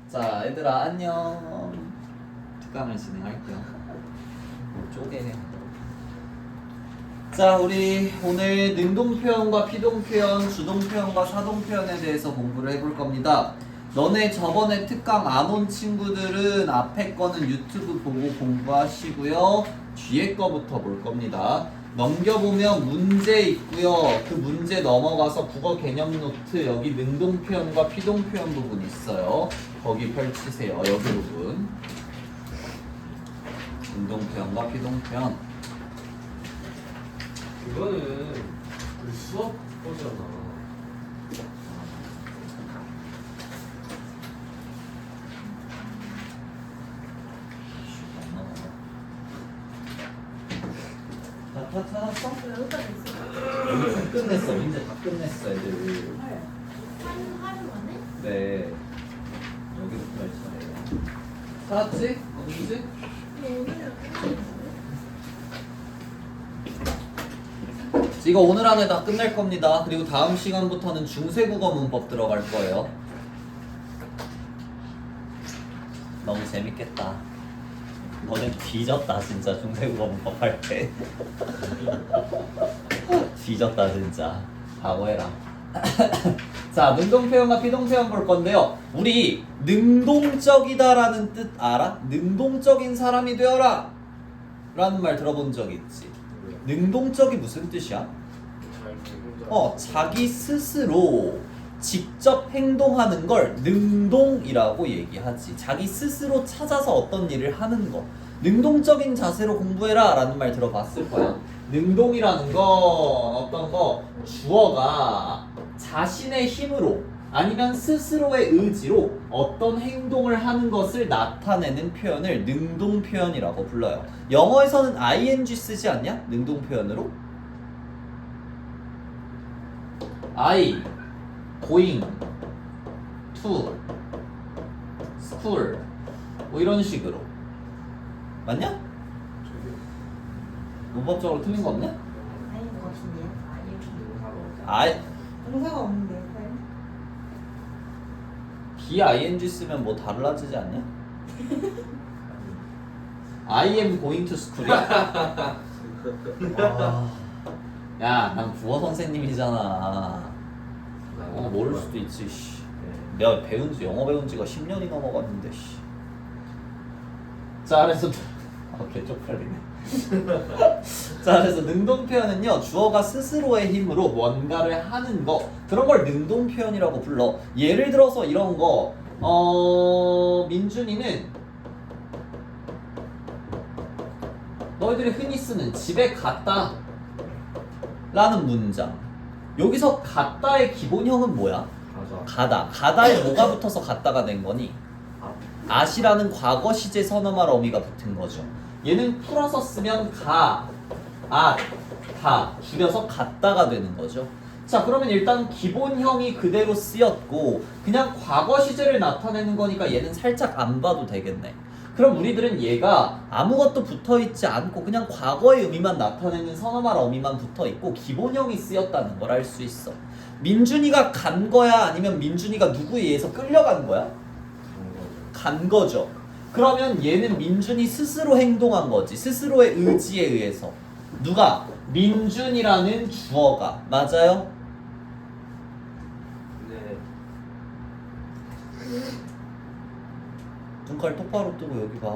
자, 얘들아 안녕. 특강을 진행할게요. 쪼개네. 자, 우리 오늘 능동표현과 피동표현, 주동표현과 사동표현에 대해서 공부를 해볼 겁니다. 너네 저번에 특강 안 온 친구들은 앞에 거는 유튜브 보고 공부하시고요. 뒤에 거부터 볼 겁니다. 넘겨보면 문제 있고요. 그 문제 넘어가서 국어 개념 노트 여기 능동표현과 피동표현 부분 있어요. 거기 펼치세요. 여기 부분. 능동표현과 피동표현. 그거는 우리 수업 거잖아. 다 찾았어? 여기까지 있어. 여기 다 끝냈어. 이제 다 끝냈어, 애들. 하루 만에? 네. 여기부터 할 차례야. 찾았지? 어디지? 오늘 이거 오늘 안에 다 끝낼 겁니다. 그리고 다음 시간부터는 중세국어 문법 들어갈 거예요. 너무 재밌겠다. 너네 뒤졌다 진짜 중세국어 문법 할 때. 뒤졌다 진짜. 각오해라. 자, 능동표현과 피동표현 볼 건데요. 우리 능동적이다라는 뜻 알아? 능동적인 사람이 되어라 라는 말 들어본 적 있지? 능동적이 무슨 뜻이야? 자기 스스로 직접 행동하는 걸 능동이라고 얘기하지. 자기 스스로 찾아서 어떤 일을 하는 거. 능동적인 자세로 공부해라 라는 말 들어봤을 거야. 능동이라는 건 어떤 거? 주어가 자신의 힘으로 아니면 스스로의 의지로 어떤 행동을 하는 것을 나타내는 표현을 능동 표현이라고 불러요. 영어에서는 ing 쓰지 않냐? 능동 표현으로? I going to school 뭐 이런 식으로 맞냐? 문법적으로 틀린 거 없냐? 아닌 것 같은데요? I 동사가 없는데. BING 쓰면 뭐 달라지지 않냐? I am going to school이야? 야, 난 국어 선생님이잖아. 모를 수도 있지. 씨. 내가 영어 배운 지가 10년이 넘어갔는데. 씨. 자, 그래서 개쪽팔리네. 자, 그래서 능동 표현은요, 주어가 스스로의 힘으로 뭔가를 하는 거, 그런 걸 능동 표현이라고 불러. 예를 들어서 이런 거, 민준이는 너희들이 흔히 쓰는 집에 갔다 라는 문장. 여기서 갔다의 기본형은 뭐야? 가다에 뭐가 붙어서 갔다가 된 거니? at이라는 과거 시제 선어말 어미가 붙은 거죠. 얘는 풀어서 쓰면 가, 줄여서 갔다가 되는 거죠. 자, 그러면 일단 기본형이 그대로 쓰였고 그냥 과거 시제를 나타내는 거니까 얘는 살짝 안 봐도 되겠네. 그럼 우리들은 얘가 아무것도 붙어있지 않고 그냥 과거의 의미만 나타내는 선어말 어미만 붙어있고 기본형이 쓰였다는 걸 알 수 있어. 민준이가 간 거야? 아니면 민준이가 누구에 의해서 끌려간 거야? 간 거죠. 그러면 얘는 민준이 스스로 행동한 거지. 스스로의 의지에 의해서. 누가? 민준이라는 주어가. 맞아요? 네. 눈깔 똑바로 뜨고 여기 봐.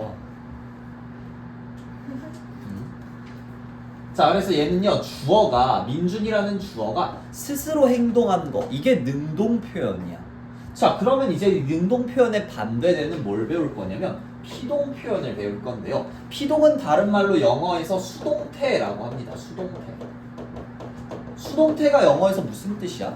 자, 그래서 얘는요, 주어가, 민준이라는 주어가 스스로 행동한 거. 이게 능동 표현이야. 자, 그러면 이제 능동 표현의 반대되는 뭘 배울 거냐면 피동 표현을 배울 건데요. 피동은 다른 말로 영어에서 수동태라고 합니다. 수동태. 수동태가 영어에서 무슨 뜻이야?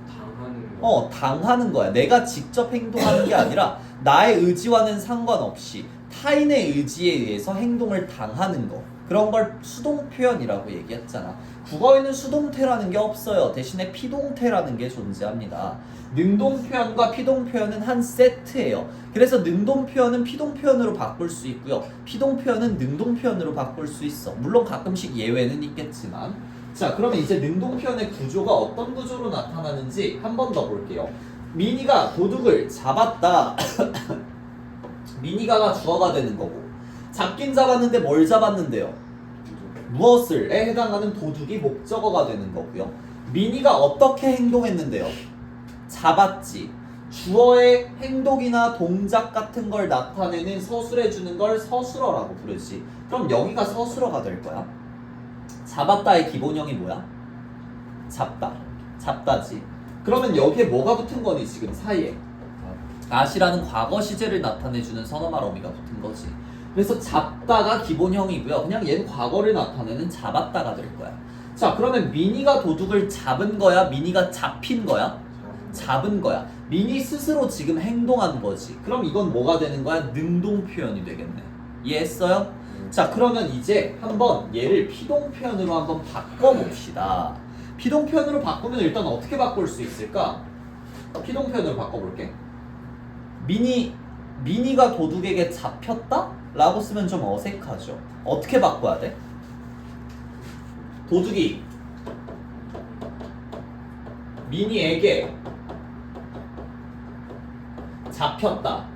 당하는 거. 당하는 거야. 내가 직접 행동하는 게 아니라 나의 의지와는 상관없이 타인의 의지에 의해서 행동을 당하는 거. 그런 걸 수동 표현이라고 얘기했잖아. 국어에는 수동태라는 게 없어요. 대신에 피동태라는 게 존재합니다. 능동 표현과 피동 표현은 한 세트예요. 그래서 능동 표현은 피동 표현으로 바꿀 수 있고요. 피동 표현은 능동 표현으로 바꿀 수 있어. 물론 가끔씩 예외는 있겠지만. 자, 그러면 이제 능동 표현의 구조가 어떤 구조로 나타나는지 한 번 더 볼게요. 민이가 도둑을 잡았다. 민이가가 주어가 되는 거고 잡긴 잡았는데 뭘 잡았는데요? 무엇을에 해당하는 도둑이 목적어가 되는 거고요. 민이가 어떻게 행동했는데요? 잡았지. 주어의 행동이나 동작 같은 걸 나타내는 서술해주는 걸 서술어라고 부르지. 그럼 여기가 서술어가 될 거야. 잡았다의 기본형이 뭐야? 잡다. 잡다지. 그러면 여기에 뭐가 붙은 거니 지금 사이에? at이라는 과거 시제를 나타내주는 선어말 어미가 붙은 거지. 그래서 잡다가 기본형이고요. 그냥 얘는 과거를 나타내는 잡았다가 될 거야. 자, 그러면 민이가 도둑을 잡은 거야? 민이가 잡힌 거야? 잡은 거야. 민이 스스로 지금 행동한 거지. 그럼 이건 뭐가 되는 거야? 능동 표현이 되겠네. 이해했어요? 자, 그러면 이제 한번 얘를 피동 표현으로 한번 바꿔봅시다. 피동 표현으로 바꾸면 일단 어떻게 바꿀 수 있을까? 피동 표현으로 바꿔볼게. 민이가 도둑에게 잡혔다? 라고 쓰면 좀 어색하죠. 어떻게 바꿔야 돼? 도둑이 민이에게 잡혔다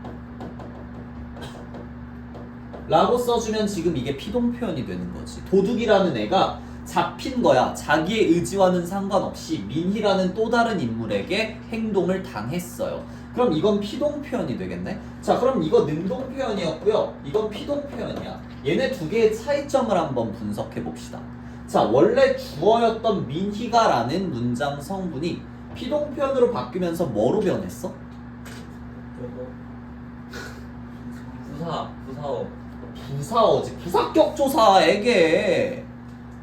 라고 써주면 지금 이게 피동 표현이 되는 거지. 도둑이라는 애가 잡힌 거야. 자기의 의지와는 상관없이 민희라는 또 다른 인물에게 행동을 당했어요. 그럼 이건 피동 표현이 되겠네. 자, 그럼 이거 능동 표현이었고요. 이건 피동 표현이야. 얘네 두 개의 차이점을 한번 분석해 봅시다. 자, 원래 주어였던 민희가라는 문장 성분이 피동 표현으로 바뀌면서 뭐로 변했어? 부사어. 부사어지. 부사격 조사에게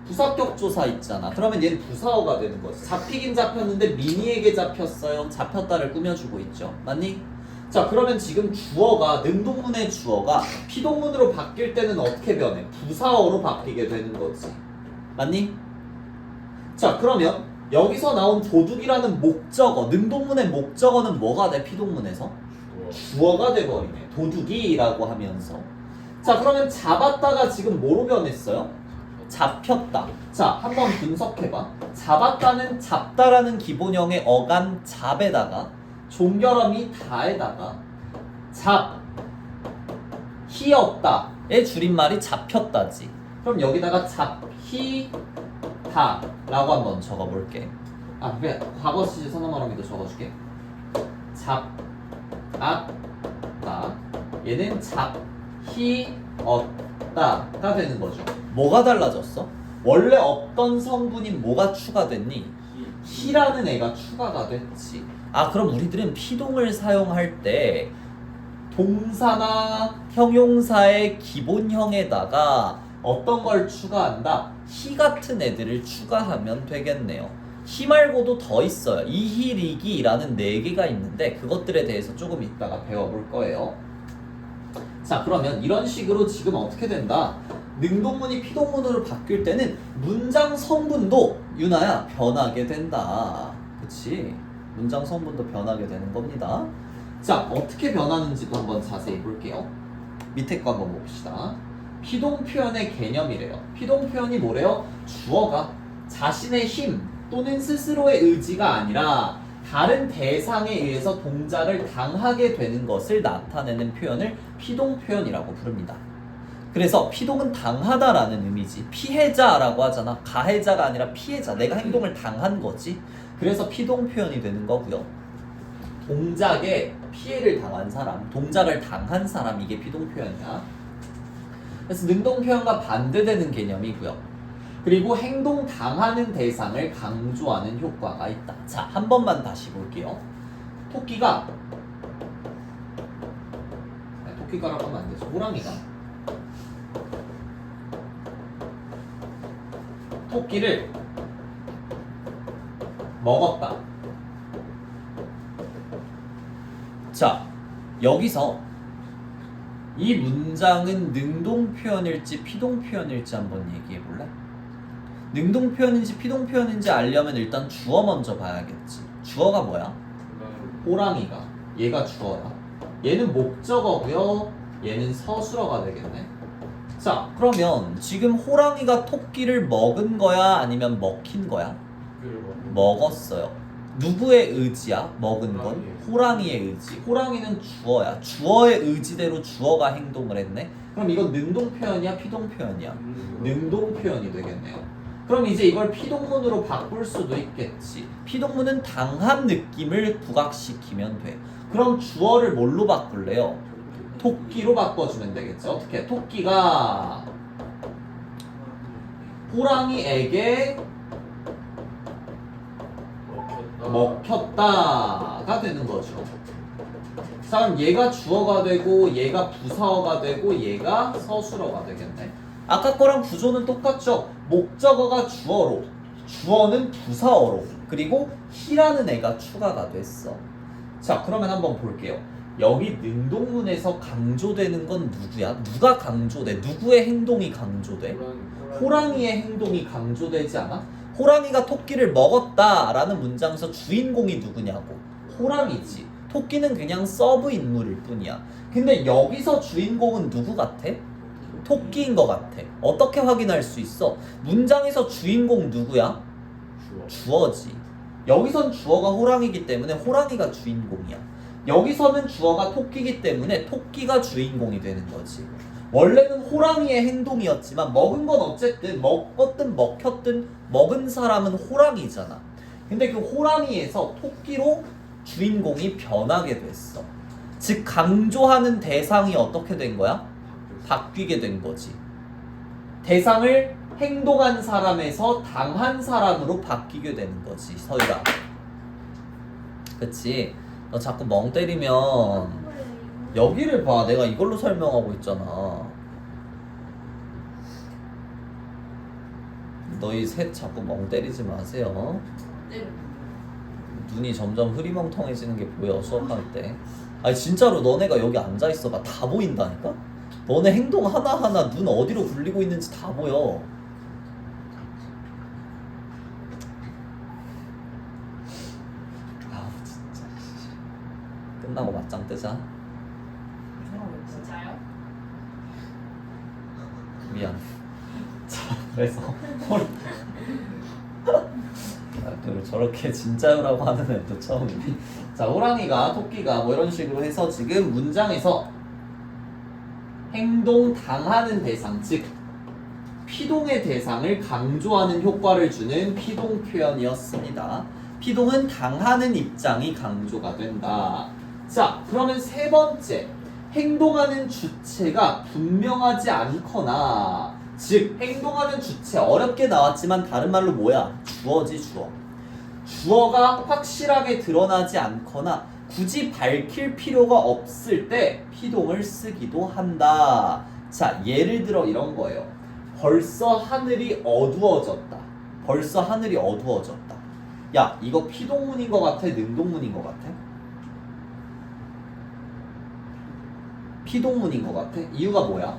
부사격 조사 있잖아. 그러면 얘는 부사어가 되는 거지. 잡히긴 잡혔는데 민희에게 잡혔어요. 잡혔다를 꾸며주고 있죠. 맞니? 자, 그러면 지금 주어가 능동문의 주어가 피동문으로 바뀔 때는 어떻게 변해? 부사어로 바뀌게 되는 거지. 맞니? 자, 그러면 여기서 나온 도둑이라는 목적어, 능동문의 목적어는 뭐가 돼? 피동문에서? 주어가 돼버리네. 도둑이라고 하면서. 자, 그러면 잡았다가 지금 뭐로 변했어요? 잡혔다. 자, 한번 분석해봐. 잡았다는 잡다라는 기본형의 어간 잡에다가 종결어미 다에다가 잡히었다의 줄임말이 잡혔다지. 그럼 여기다가 잡히다라고 한번 적어볼게. 아, 그래. 과거 시제 선어말어미도 적어줄게. 잡았다. 얘는 잡히었다가 되는 거죠. 뭐가 달라졌어? 원래 없던 성분인 뭐가 추가됐니? 히라는 애가 추가가 됐지. 아, 그럼 우리들은 피동을 사용할 때 동사나 형용사의 기본형에다가 어떤 걸 추가한다? 히 같은 애들을 추가하면 되겠네요. 히 말고도 더 있어요. 이히, 리기라는 4개가 있는데 그것들에 대해서 조금 이따가 배워볼 거예요. 자, 그러면 이런 식으로 지금 어떻게 된다? 능동문이 피동문으로 바뀔 때는 문장 성분도 유나야 변하게 된다. 그치? 문장 성분도 변하게 되는 겁니다. 자, 어떻게 변하는지도 한번 자세히 볼게요. 밑에 거 한번 봅시다. 피동 표현의 개념이래요. 피동 표현이 뭐래요? 주어가 자신의 힘 또는 스스로의 의지가 아니라 다른 대상에 의해서 동작을 당하게 되는 것을 나타내는 표현을 피동 표현이라고 부릅니다. 그래서 피동은 당하다라는 의미지. 피해자라고 하잖아. 가해자가 아니라 피해자. 내가 행동을 당한 거지. 그래서 피동 표현이 되는 거고요. 동작에 피해를 당한 사람, 동작을 당한 사람, 이게 피동 표현이야. 그래서 능동 표현과 반대되는 개념이고요. 그리고 행동 당하는 대상을 강조하는 효과가 있다. 자, 한 번만 다시 볼게요. 토끼가라고 하면 안 되죠. 호랑이가 토끼를 먹었다. 자, 여기서 이 문장은 능동 표현일지 피동 표현일지 한번 얘기해 볼래? 능동 표현인지 피동 표현인지 알려면 일단 주어 먼저 봐야겠지. 주어가 뭐야? 호랑이가. 얘가 주어야. 얘는 목적어고요. 얘는 서술어가 되겠네. 자, 그러면 지금 호랑이가 토끼를 먹은 거야? 아니면 먹힌 거야? 먹었어요. 누구의 의지야? 먹은 건? 호랑이의 의지. 호랑이는 주어야. 주어의 의지대로 주어가 행동을 했네. 그럼 이건 능동 표현이야? 피동 표현이야? 능동 표현이 되겠네요. 그럼 이제 이걸 피동문으로 바꿀 수도 있겠지. 피동문은 당한 느낌을 부각시키면 돼. 그럼 주어를 뭘로 바꿀래요? 토끼로 바꿔주면 되겠죠. 어떻게? 토끼가 호랑이에게 먹혔다가 되는 거죠. 자, 그럼 얘가 주어가 되고 얘가 부사어가 되고 얘가 서술어가 되겠네. 아까 거랑 구조는 똑같죠. 목적어가 주어로, 주어는 부사어로, 그리고 히라는 애가 추가가 됐어. 자, 그러면 한번 볼게요. 여기 능동문에서 강조되는 건 누구야? 누가 강조돼? 누구의 행동이 강조돼? 호랑이의 행동이 강조되지 않아? 호랑이가 토끼를 먹었다라는 문장에서 주인공이 누구냐고? 호랑이지. 토끼는 그냥 서브 인물일 뿐이야. 근데 여기서 주인공은 누구 같아? 토끼인 것 같아. 어떻게 확인할 수 있어? 문장에서 주인공 누구야? 주어지. 여기선 주어가 호랑이기 때문에 호랑이가 주인공이야. 여기서는 주어가 토끼이기 때문에 토끼가 주인공이 되는 거지. 원래는 호랑이의 행동이었지만 먹은 건 어쨌든 먹었든 먹혔든 먹은 사람은 호랑이잖아. 근데 그 호랑이에서 토끼로 주인공이 변하게 됐어. 즉 강조하는 대상이 어떻게 된 거야? 바뀌게 된 거지. 대상을 행동한 사람에서 당한 사람으로 바뀌게 되는 거지. 서유라. 그치? 너 자꾸 멍 때리면 여기를 봐. 내가 이걸로 설명하고 있잖아. 너희 셋 자꾸 멍 때리지 마세요. 눈이 점점 흐리멍텅해지는 게 보여, 수업할 때. 아니 진짜로 너네가 여기 앉아있어봐. 다 보인다니까? 너네 행동 하나하나 눈 어디로 굴리고 있는지 다 보여. 아우 진짜. 끝나고 맞짱 뜨자. 진짜요? 미안. 자, 그래서 저렇게 진짜요라고 하는 애도 처음이니. 자, 호랑이가 토끼가 뭐 이런 식으로 해서 지금 문장에서 행동 당하는 대상, 즉 피동의 대상을 강조하는 효과를 주는 피동 표현이었습니다. 피동은 당하는 입장이 강조가 된다. 자, 그러면 세 번째, 행동하는 주체가 분명하지 않거나, 즉 행동하는 주체, 어렵게 나왔지만 다른 말로 뭐야? 주어지, 주어. 주어가 확실하게 드러나지 않거나 굳이 밝힐 필요가 없을 때 피동을 쓰기도 한다. 자, 예를 들어 이런 거예요. 벌써 하늘이 어두워졌다. 벌써 하늘이 어두워졌다. 야, 이거 피동문인 것 같아? 능동문인 것 같아? 피동문인 것 같아? 이유가 뭐야?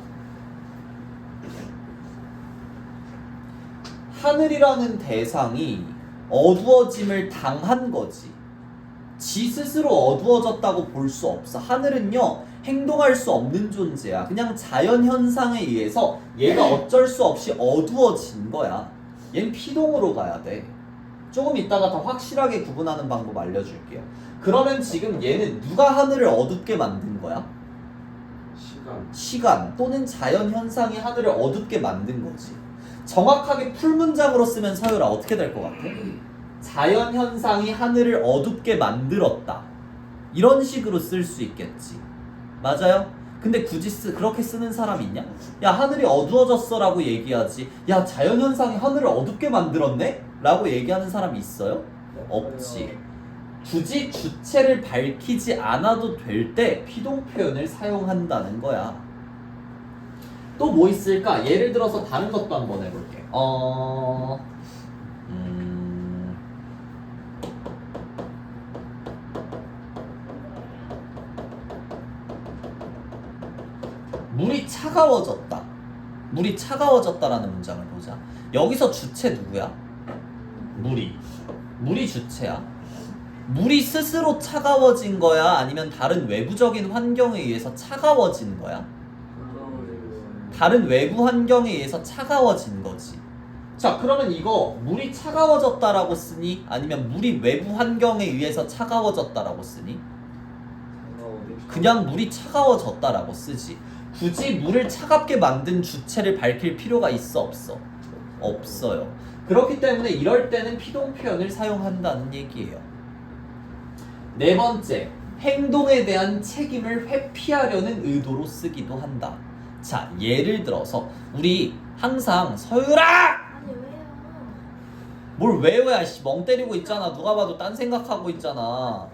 하늘이라는 대상이 어두워짐을 당한 거지. 지 스스로 어두워졌다고 볼 수 없어. 하늘은요, 행동할 수 없는 존재야. 그냥 자연 현상에 의해서 얘가 어쩔 수 없이 어두워진 거야. 얜 피동으로 가야 돼. 조금 이따가 더 확실하게 구분하는 방법 알려줄게요. 그러면 지금 얘는 누가 하늘을 어둡게 만든 거야? 시간 또는 자연 현상이 하늘을 어둡게 만든 거지. 정확하게 풀문장으로 쓰면 서유라 어떻게 될 것 같아? 자연 현상이 하늘을 어둡게 만들었다. 이런 식으로 쓸 수 있겠지. 맞아요? 근데 굳이 그렇게 쓰는 사람이 있냐? 야, 하늘이 어두워졌어 라고 얘기하지. 야, 자연 현상이 하늘을 어둡게 만들었네? 라고 얘기하는 사람이 있어요? 없지. 굳이 주체를 밝히지 않아도 될 때 피동 표현을 사용한다는 거야. 또 뭐 있을까? 예를 들어서 다른 것도 한번 해볼게. 물이 차가워졌다. 물이 차가워졌다라는 문장을 보자. 여기서 주체 누구야? 물이 주체야. 물이 스스로 차가워진 거야? 아니면 다른 외부적인 환경에 의해서 차가워진 거야? 다른 외부 환경에 의해서 차가워진 거지. 자, 그러면 이거 물이 차가워졌다라고 쓰니? 아니면 물이 외부 환경에 의해서 차가워졌다라고 쓰니? 그냥 물이 차가워졌다라고 쓰지. 굳이 물을 차갑게 만든 주체를 밝힐 필요가 있어 없어? 없어요. 그렇기 때문에 이럴 때는 피동 표현을 사용한다는 얘기예요. 네 번째, 행동에 대한 책임을 회피하려는 의도로 쓰기도 한다. 자, 예를 들어서 우리 항상 서유라! 아니 왜요? 뭘 외워야 씨, 멍 때리고 있잖아. 누가 봐도 딴 생각하고 있잖아.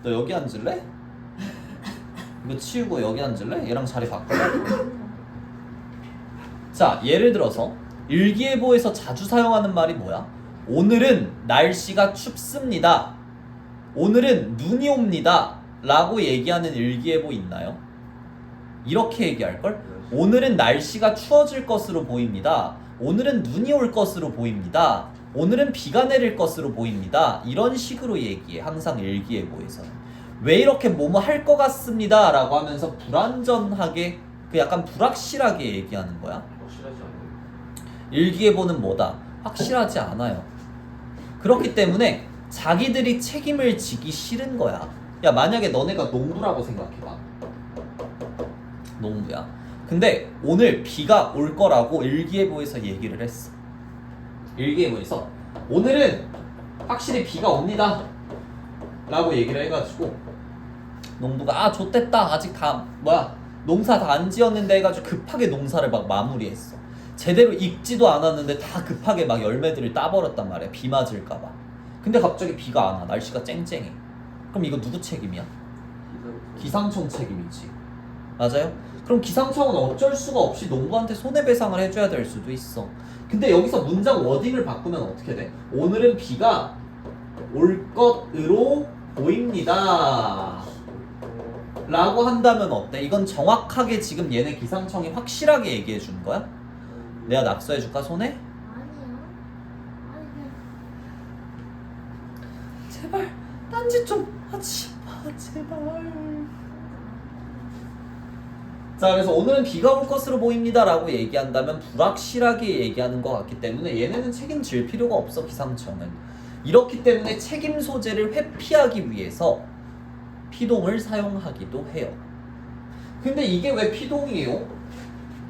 너 여기 앉을래? 이거 치우고 여기 앉을래? 얘랑 자리 바꿀래? 자, 예를 들어서 일기예보에서 자주 사용하는 말이 뭐야? 오늘은 날씨가 춥습니다. 오늘은 눈이 옵니다. 라고 얘기하는 일기예보 있나요? 이렇게 얘기할걸? 오늘은 날씨가 추워질 것으로 보입니다. 오늘은 눈이 올 것으로 보입니다. 오늘은 비가 내릴 것으로 보입니다. 이런 식으로 얘기해. 항상 일기예보에서는. 왜 이렇게 뭐뭐 할 것 같습니다. 라고 하면서 불완전하게 그 약간 불확실하게 얘기하는 거야. 확실하지 않아요. 일기예보는 뭐다? 확실하지 않아요. 그렇기 때문에 자기들이 책임을 지기 싫은 거야. 야, 만약에 너네가 농부라고 생각해봐. 농부야. 근데 오늘 비가 올 거라고 일기예보에서 얘기를 했어. 일기예보에서 오늘은 확실히 비가 옵니다 라고 얘기를 해가지고 농부가 아 좋댔다 아직 다 농사 다 안 지었는데 해가지고 급하게 농사를 막 마무리했어. 제대로 익지도 않았는데 다 급하게 막 열매들을 따버렸단 말이야. 비 맞을까봐. 근데 갑자기 비가 안 와. 날씨가 쨍쨍해. 그럼 이거 누구 책임이야? 기상청 책임이지. 맞아요? 그럼 기상청은 어쩔 수가 없이 농부한테 손해배상을 해줘야 될 수도 있어. 근데 여기서 문장 워딩을 바꾸면 어떻게 돼? 오늘은 비가 올 것으로 보입니다 라고 한다면 어때? 이건 정확하게 지금 얘네 기상청이 확실하게 얘기해 주는 거야? 내가 낙서해 줄까 손에? 아니요. 아니 그냥 제발 딴짓 좀 하지 마 제발. 자, 그래서 오늘은 비가 올 것으로 보입니다 라고 얘기한다면 불확실하게 얘기하는 것 같기 때문에 얘네는 책임질 필요가 없어. 기상청은. 이렇기 때문에 책임 소재를 회피하기 위해서 피동을 사용하기도 해요. 근데 이게 왜 피동이에요?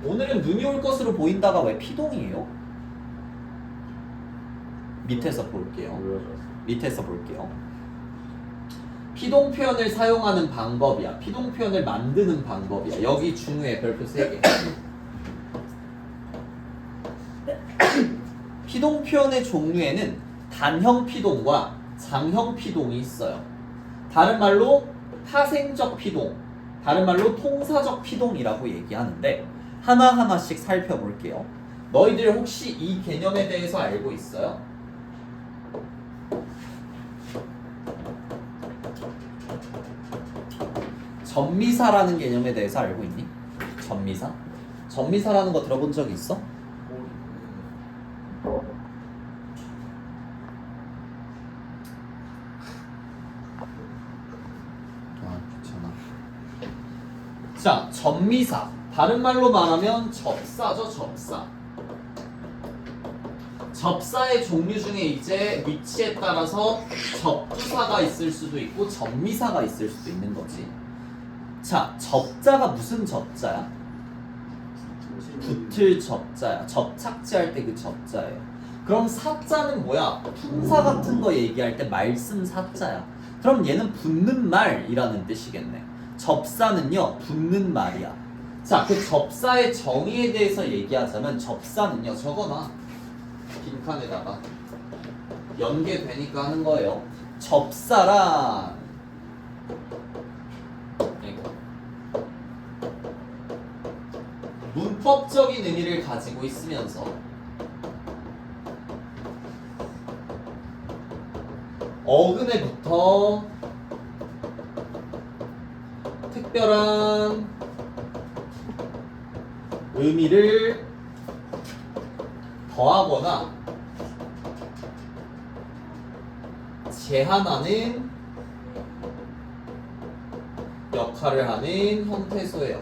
오늘은 눈이 올 것으로 보인다가 왜 피동이에요? 밑에서 볼게요. 밑에서 볼게요. 피동 표현을 사용하는 방법이야. 피동 표현을 만드는 방법이야. 여기 중요해. 별표 3개. 피동 표현의 종류에는 단형 피동과 장형 피동이 있어요. 다른 말로 파생적 피동, 다른 말로 통사적 피동이라고 얘기하는데 하나하나씩 살펴볼게요. 너희들 혹시 이 개념에 대해서 알고 있어요? 전미사라는 개념에 대해서 알고 있니? 전미사? 전미사라는 거 들어본 적 있어? 괜찮아. 자, 전미사. 다른 말로 말하면 접사죠, 접사. 접사의 종류 중에 이제 위치에 따라서 접두사가 있을 수도 있고 전미사가 있을 수도 있는 거지. 자, 접자가 무슨 접자야? 붙을 접자야. 접착제할 때 그 접자예요. 그럼 사자는 뭐야? 품사 같은 거 얘기할 때 말씀 사자야. 그럼 얘는 붙는 말이라는 뜻이겠네. 접사는요, 붙는 말이야. 자, 그 접사의 정의에 대해서 얘기하자면 접사는요, 적어놔. 빈칸에다가 연계되니까 하는 거예요. 접사란 이거 문법적인 의미를 가지고 있으면서 어근에부터 특별한 의미를 더하거나 제한하는 역할을 하는 형태소예요.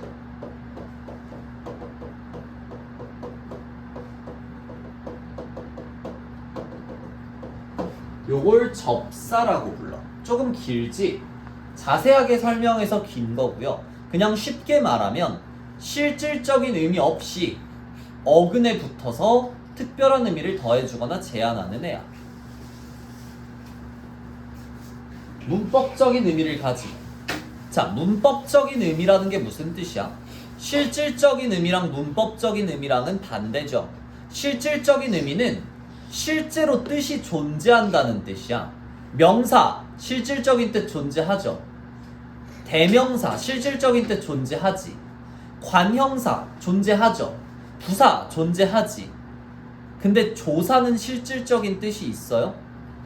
요걸 접사라고 불러. 조금 길지? 자세하게 설명해서 긴 거고요. 그냥 쉽게 말하면 실질적인 의미 없이 어근에 붙어서 특별한 의미를 더해주거나 제한하는 애야. 문법적인 의미를 가지고. 자, 문법적인 의미라는 게 무슨 뜻이야? 실질적인 의미랑 문법적인 의미랑은 반대죠. 실질적인 의미는 실제로 뜻이 존재한다는 뜻이야. 명사, 실질적인 뜻 존재하죠. 대명사, 실질적인 뜻 존재하지. 관형사, 존재하죠. 부사, 존재하지. 근데 조사는 실질적인 뜻이 있어요?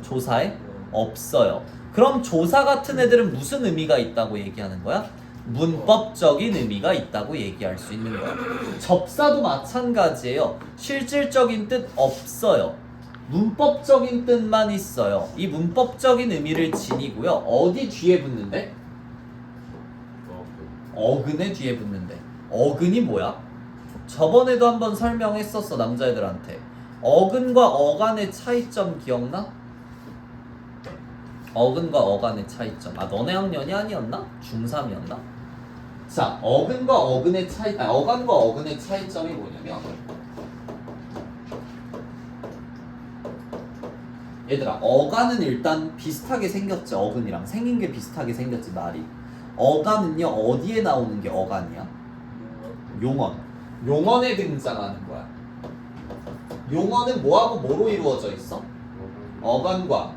조사에? 없어요. 그럼 조사 같은 애들은 무슨 의미가 있다고 얘기하는 거야? 문법적인 의미가 있다고 얘기할 수 있는 거야. 접사도 마찬가지예요. 실질적인 뜻 없어요. 문법적인 뜻만 있어요. 이 문법적인 의미를 지니고요. 어디 뒤에 붙는데? 어근의 뒤에 붙는데. 어근이 뭐야? 저번에도 한번 설명했었어, 남자애들한테. 어근과 어간의 차이점 기억나? 어근과 어간의 차이점. 아, 너네 학년이 아니었나? 중3이었나? 자, 어근과 어근의 차이, 어간과 어근의 차이점이 뭐냐면, 얘들아, 어간은 일단 비슷하게 생겼지. 어근이랑 생긴 게 비슷하게 생겼지, 말이. 어간은요, 어디에 나오는 게 어간이야? 용언. 용언에 등장하는 거야. 용언은 뭐하고 뭐로 이루어져 있어? 어간과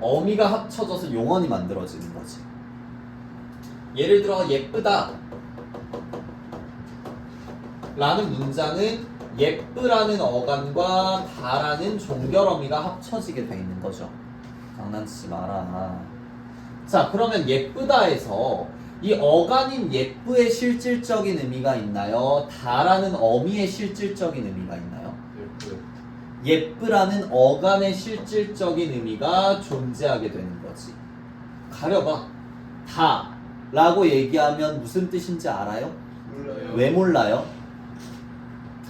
어미가 합쳐져서 용언이 만들어지는 거지. 예를 들어 예쁘다 라는 문장은 예쁘라는 어간과 다라는 종결어미가 합쳐지게 돼 있는 거죠. 장난치지 마라. 자, 그러면 예쁘다에서 이 어간인 예쁘의 실질적인 의미가 있나요? 다라는 어미의 실질적인 의미가 있나요? 예쁘라는 어간의 실질적인 의미가 존재하게 되는 거지. 가려봐. 다 라고 얘기하면 무슨 뜻인지 알아요? 몰라요. 왜 몰라요?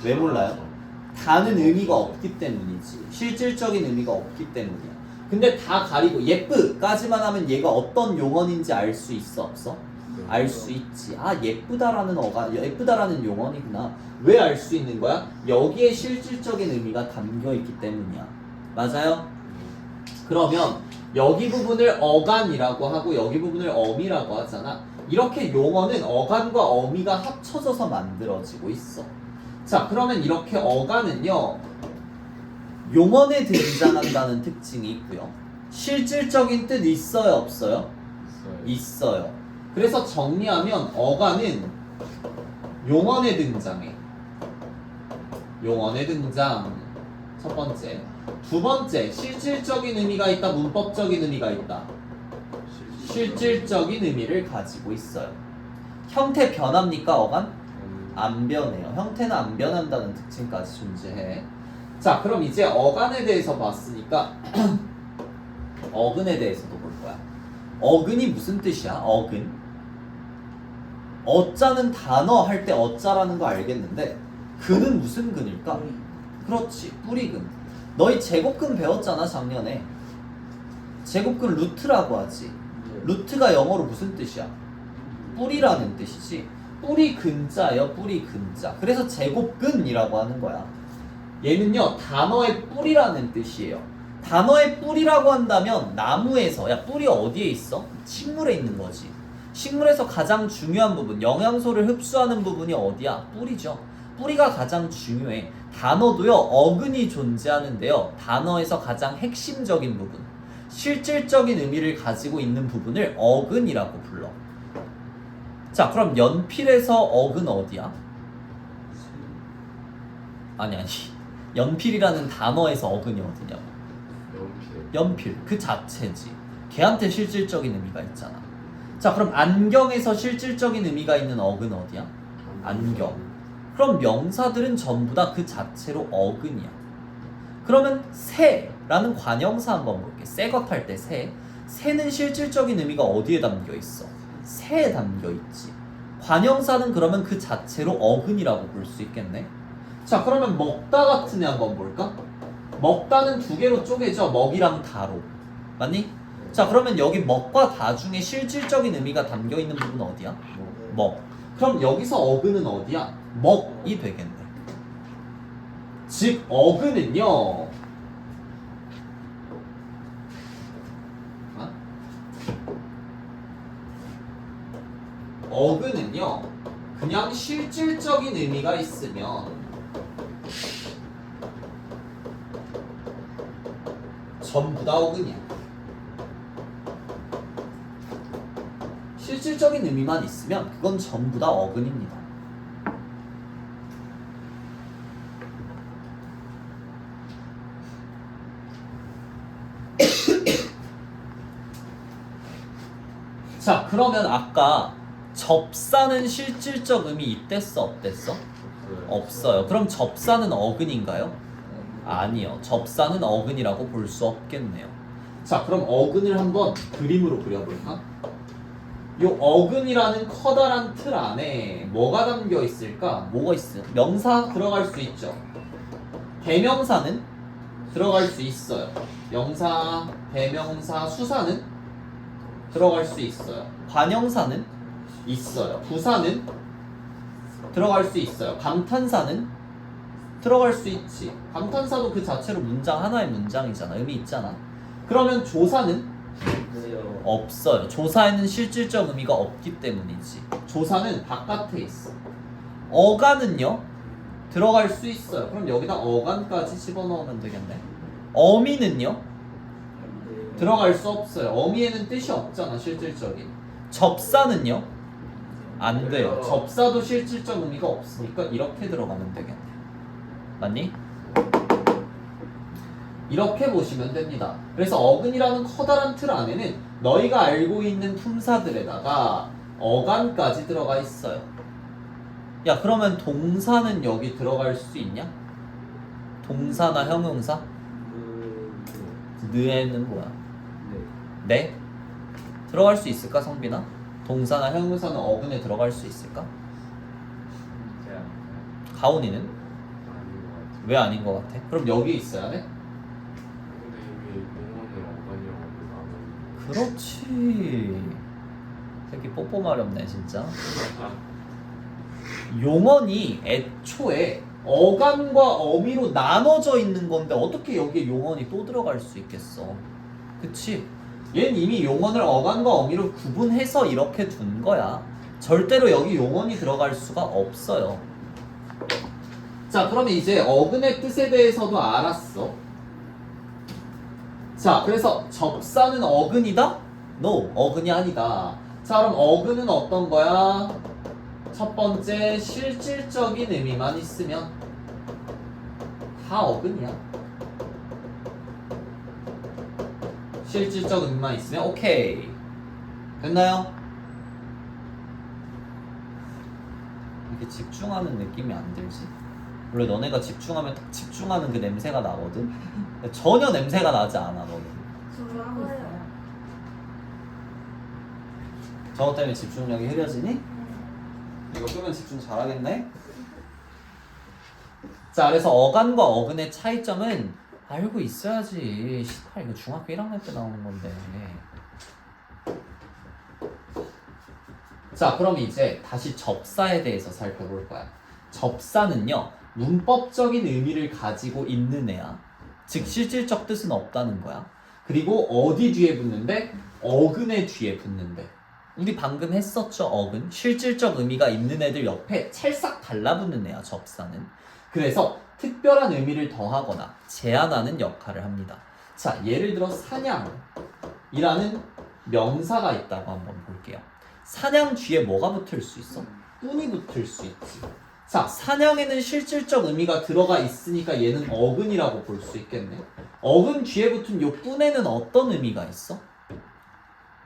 왜 몰라요? 다는 의미가 없기 때문이지. 실질적인 의미가 없기 때문이야. 근데 다 가리고 예쁘까지만 하면 얘가 어떤 용언인지 알 수 있어, 없어? 알 수 있지. 아, 예쁘다라는 어가, 예쁘다라는 용언이구나. 왜 알 수 있는 거야? 여기에 실질적인 의미가 담겨 있기 때문이야. 맞아요? 그러면 여기 부분을 어간이라고 하고 여기 부분을 어미라고 하잖아. 이렇게 용어는 어간과 어미가 합쳐져서 만들어지고 있어. 자, 그러면 이렇게 어간은요, 용언에 등장한다는 특징이 있고요. 실질적인 뜻 있어요, 없어요? 있어요. 그래서 정리하면 어간은 용언에 등장해. 용언에 등장. 첫 번째. 두 번째, 실질적인 의미가 있다, 문법적인 의미가 있다. 실질적인 의미를 가지고 있어요. 형태 변합니까, 어간? 안 변해요. 형태는 안 변한다는 특징까지 존재해. 자, 그럼 이제 어간에 대해서 봤으니까 어근에 대해서도 볼 거야. 어근이 무슨 뜻이야? 어근. 어자는 단어 할 때 어자라는 거 알겠는데 근은 무슨 근일까? 그렇지, 뿌리근. 너희 제곱근 배웠잖아, 작년에. 제곱근 루트라고 하지. 루트가 영어로 무슨 뜻이야? 뿌리라는 뜻이지. 뿌리 근자예요, 뿌리 근자. 그래서 제곱근이라고 하는 거야. 얘는요, 단어의 뿌리라는 뜻이에요. 단어의 뿌리라고 한다면 나무에서, 야, 뿌리 어디에 있어? 식물에 있는 거지. 식물에서 가장 중요한 부분, 영양소를 흡수하는 부분이 어디야? 뿌리죠. 뿌리가 가장 중요해. 단어도요, 어근이 존재하는데요, 단어에서 가장 핵심적인 부분, 실질적인 의미를 가지고 있는 부분을 어근이라고 불러. 자, 그럼 연필에서 어근 어디야? 아니 연필이라는 단어에서 어근이 어디냐고. 연필 그 자체지. 걔한테 실질적인 의미가 있잖아. 자, 그럼 안경에서 실질적인 의미가 있는 어근 어디야? 안경. 그럼 명사들은 전부 다 그 자체로 어근이야. 그러면 새라는 관형사 한번 볼게. 새 것 할 때 새. 새는 실질적인 의미가 어디에 담겨 있어? 새에 담겨 있지. 관형사는 그러면 그 자체로 어근이라고 볼 수 있겠네. 자, 그러면 먹다 같은 애 한번 볼까? 먹다는 두 개로 쪼개져. 먹이랑 다로. 맞니? 자, 그러면 여기 먹과 다 중에 실질적인 의미가 담겨 있는 부분은 어디야? 먹. 그럼 여기서 어근은 어디야? 먹이 되겠네. 즉 어근은요. 어근은요. 그냥 실질적인 의미가 있으면 전부 다 어근이야. 실질적인 의미만 있으면 그건 전부 다 어근입니다. 자, 그러면 아까 접사는 실질적 의미 있댔어, 없댔어? 없어요. 그럼 접사는 어근인가요? 아니요. 접사는 어근이라고 볼 수 없겠네요. 자, 그럼 어근을 한번 그림으로 그려볼까? 요 어근이라는 커다란 틀 안에 뭐가 담겨 있을까? 뭐가 있어요? 명사 들어갈 수 있죠. 대명사는 들어갈 수 있어요. 명사, 대명사, 수사는 들어갈 수 있어요. 관형사는 있어요. 부사는 들어갈 수 있어요. 감탄사는 들어갈 수 있지. 감탄사도 그 자체로 문장 하나의 문장이잖아. 의미 있잖아. 그러면 조사는 없어요. 조사에는 실질적 의미가 없기 때문이지. 조사는 바깥에 있어. 어간은요? 들어갈 수 있어요. 그럼 여기다 어간까지 집어넣으면 되겠네. 어미는요? 들어갈 수 없어요. 어미에는 뜻이 없잖아. 실질적인. 접사는요? 안 돼요. 접사도 실질적 의미가 없으니까 이렇게 들어가면 되겠네. 맞니? 이렇게 보시면 됩니다. 그래서 어근이라는 커다란 틀 안에는 너희가 알고 있는 품사들에다가 어간까지 들어가 있어요. 야, 그러면 동사는 여기 들어갈 수 있냐? 동사나 형용사? 느에는 뭐야? 네? 들어갈 수 있을까, 성빈아? 동사나 형용사는 어근에 들어갈 수 있을까? 가온이는? 왜 아닌 것 같아? 그럼 여기 있어야 돼? 그렇지. 새끼 뽀뽀 마렵네 진짜. 용언이 애초에 어간과 어미로 나눠져 있는 건데 어떻게 여기에 용언이 또 들어갈 수 있겠어? 그치? 얘는 이미 용언을 어간과 어미로 구분해서 이렇게 둔 거야. 절대로 여기 용언이 들어갈 수가 없어요. 자, 그러면 이제 어근의 뜻에 대해서도 알았어. 자, 그래서 접사는 어근이다? No, 어근이 아니다. 자, 그럼 어근은 어떤 거야? 첫 번째, 실질적인 의미만 있으면 다 어근이야. 실질적 의미만 있으면 오케이. 됐나요? 이렇게 집중하는 느낌이 안 들지? 원래 너네가 집중하면 딱 집중하는 그 냄새가 나거든? 근데 전혀 냄새가 나지 않아, 너는. 저도 하고 있어요. 저것 때문에 집중력이 흐려지니? 이거 끄면 집중 잘하겠네? 자, 그래서 어간과 어근의 차이점은 알고 있어야지. 시발, 이거 중학교 1학년 때 나오는 건데. 자, 그럼 이제 다시 접사에 대해서 살펴볼 거야. 접사는요, 문법적인 의미를 가지고 있는 애야. 즉, 실질적 뜻은 없다는 거야. 그리고 어디 뒤에 붙는데? 어근의 뒤에 붙는데. 우리 방금 했었죠, 어근. 실질적 의미가 있는 애들 옆에 찰싹 달라붙는 애야, 접사는. 그래서 특별한 의미를 더하거나 제한하는 역할을 합니다. 자, 예를 들어 사냥이라는 명사가 있다고 한번 볼게요. 사냥 뒤에 뭐가 붙을 수 있어? 꾼이 붙을 수 있지. 자, 사냥에는 실질적 의미가 들어가 있으니까 얘는 어근이라고 볼 수 있겠네. 어근 뒤에 붙은 요 꾼에는 어떤 의미가 있어?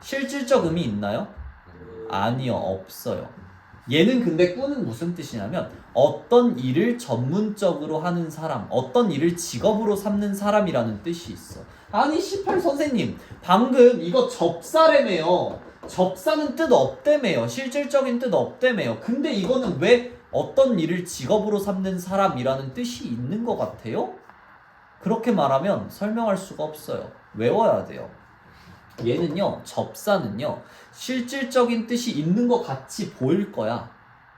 실질적 의미 있나요? 아니요, 없어요. 얘는 근데 꾼은 무슨 뜻이냐면 어떤 일을 전문적으로 하는 사람, 어떤 일을 직업으로 삼는 사람이라는 뜻이 있어. 아니 18 선생님, 방금 이거 접사래매요. 접사는 뜻 없대매요. 실질적인 뜻 없대매요. 근데 이거는 왜 어떤 일을 직업으로 삼는 사람이라는 뜻이 있는 것 같아요? 그렇게 말하면 설명할 수가 없어요. 외워야 돼요. 얘는요, 접사는요, 실질적인 뜻이 있는 것 같이 보일 거야.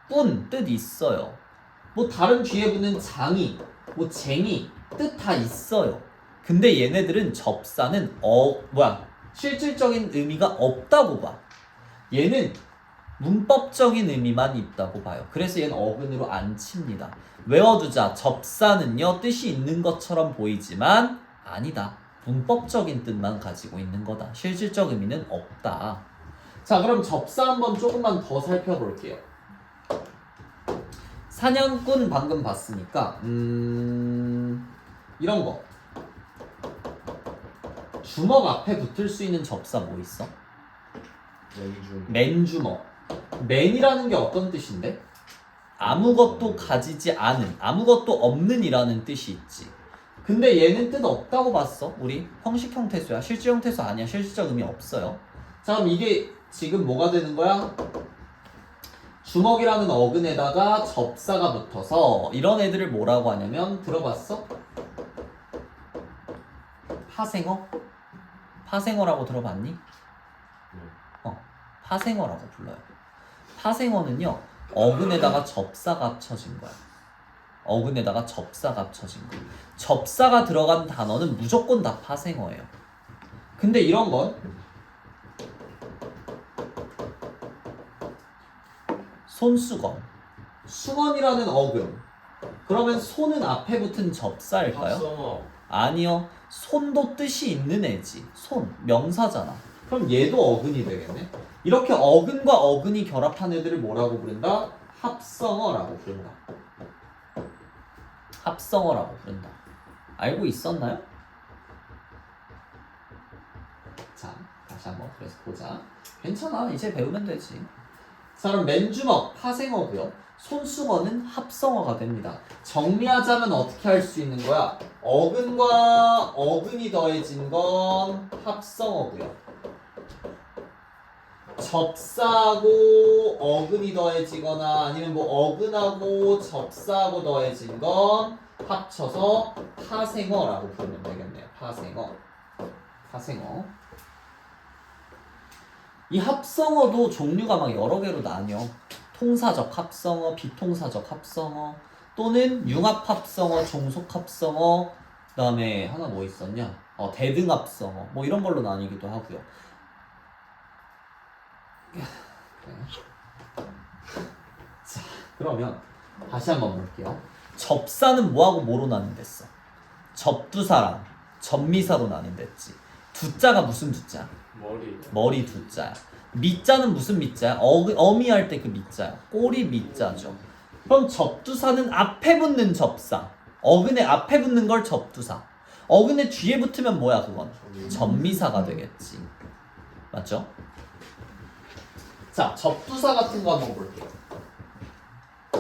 뿐, 뜻 있어요. 뭐 다른 뒤에 붙는 장이, 뭐 쟁이, 뜻 다 있어요. 근데 얘네들은 접사는 실질적인 의미가 없다고 봐. 얘는 문법적인 의미만 있다고 봐요. 그래서 얘는 어근으로 안 칩니다. 외워두자. 접사는요, 뜻이 있는 것처럼 보이지만 아니다. 문법적인 뜻만 가지고 있는 거다. 실질적 의미는 없다. 자, 그럼 접사 한번 조금만 더 살펴볼게요. 사냥꾼 방금 봤으니까 이런 거. 주먹 앞에 붙을 수 있는 접사 뭐 있어? 왼주. 맨주먹. 맨이라는 게 어떤 뜻인데? 아무것도 가지지 않은, 아무것도 없는 이라는 뜻이 있지. 근데 얘는 뜻 없다고 봤어. 우리 형식 형태수야. 실질 형태수 아니야. 실질적 의미 없어요. 자, 그럼 이게 지금 뭐가 되는 거야? 주먹이라는 어근에다가 접사가 붙어서 이런 애들을 뭐라고 하냐면 들어봤어? 파생어? 파생어라고 들어봤니? 파생어라고 불러요. 파생어는요, 어근에다가 접사가 합쳐진 거야. 어근에다가 접사가 합쳐진 거야. 접사가 들어간 단어는 무조건 다 파생어예요. 근데 이런 건 손수건. 수건이라는 어근. 그러면 손은 앞에 붙은 접사일까요? 합성어. 아니요. 손도 뜻이 있는 애지. 손. 명사잖아. 그럼 얘도 어근이 되겠네. 이렇게 어근과 어근이 결합한 애들을 뭐라고 부른다? 합성어라고 부른다. 합성어라고 부른다. 알고 있었나요? 자, 다시 한번 그래서 보자. 괜찮아. 이제 배우면 되지. 자, 그럼 맨주먹 파생어고요. 손수건은 합성어가 됩니다. 정리하자면 어떻게 할 수 있는 거야? 어근과 어근이 더해진 건 합성어고요. 접사하고 어근이 더해지거나 아니면 뭐 어근하고 접사하고 더해진 건 합쳐서 파생어라고 부르면 되겠네요. 파생어. 파생어. 이 합성어도 종류가 막 여러 개로 나뉘어. 통사적 합성어, 비통사적 합성어, 또는 융합 합성어, 종속 합성어, 그다음에 하나 뭐 있었냐? 대등 합성어. 뭐 이런 걸로 나뉘기도 하고요. 자, 그러면 다시 한번 볼게요. 접사는 뭐하고 뭐로 나뉜댔어? 접두사랑 접미사로 나뉜댔지. 두자가 무슨 두자? 머리. 머리 두자야. 미자는 무슨 미자야? 어미할 때 그 미자야. 꼬리 미자죠. 그럼 접두사는 앞에 붙는 접사. 어근의 앞에 붙는 걸 접두사. 어근의 뒤에 붙으면 뭐야 그건? 접미사가 되겠지. 맞죠? 자, 접두사 같은 거 한번 볼게요.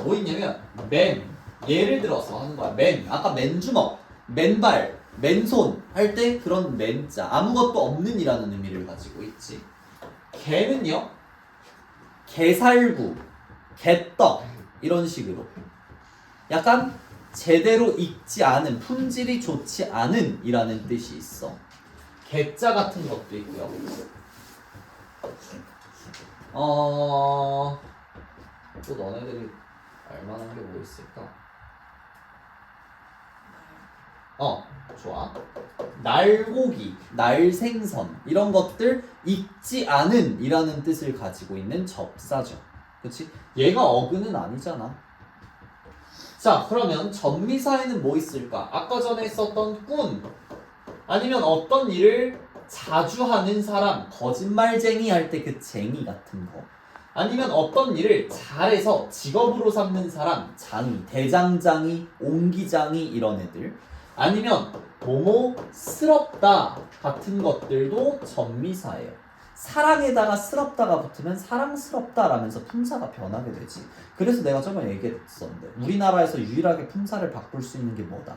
뭐 있냐면 맨. 예를 들어서 하는 거야. 맨. 아까 맨주먹, 맨발, 맨손 할 때 그런 맨자. 아무것도 없는 이라는 의미를 가지고 있지. 개는요. 개살구, 개떡 이런 식으로 약간 제대로 익지 않은, 품질이 좋지 않은 이라는 뜻이 있어. 개자 같은 것도 있고요. 또 너네들이 알만한 게 뭐 있을까? 좋아. 날고기, 날생선 이런 것들 익지 않은 이라는 뜻을 가지고 있는 접사죠. 그치? 얘가 어근은 아니잖아. 자, 그러면 접미사에는 뭐 있을까? 아까 전에 썼던 꾼 아니면 어떤 일을 자주 하는 사람, 거짓말쟁이 할 때 그 쟁이 같은 거, 아니면 어떤 일을 잘해서 직업으로 삼는 사람, 장이, 대장장이, 옹기장이 이런 애들, 아니면 뭐뭐스럽다 같은 것들도 접미사예요. 사랑에다가 스럽다가 붙으면 사랑스럽다라면서 품사가 변하게 되지. 그래서 내가 저번에 얘기했었는데 우리나라에서 유일하게 품사를 바꿀 수 있는 게 뭐다?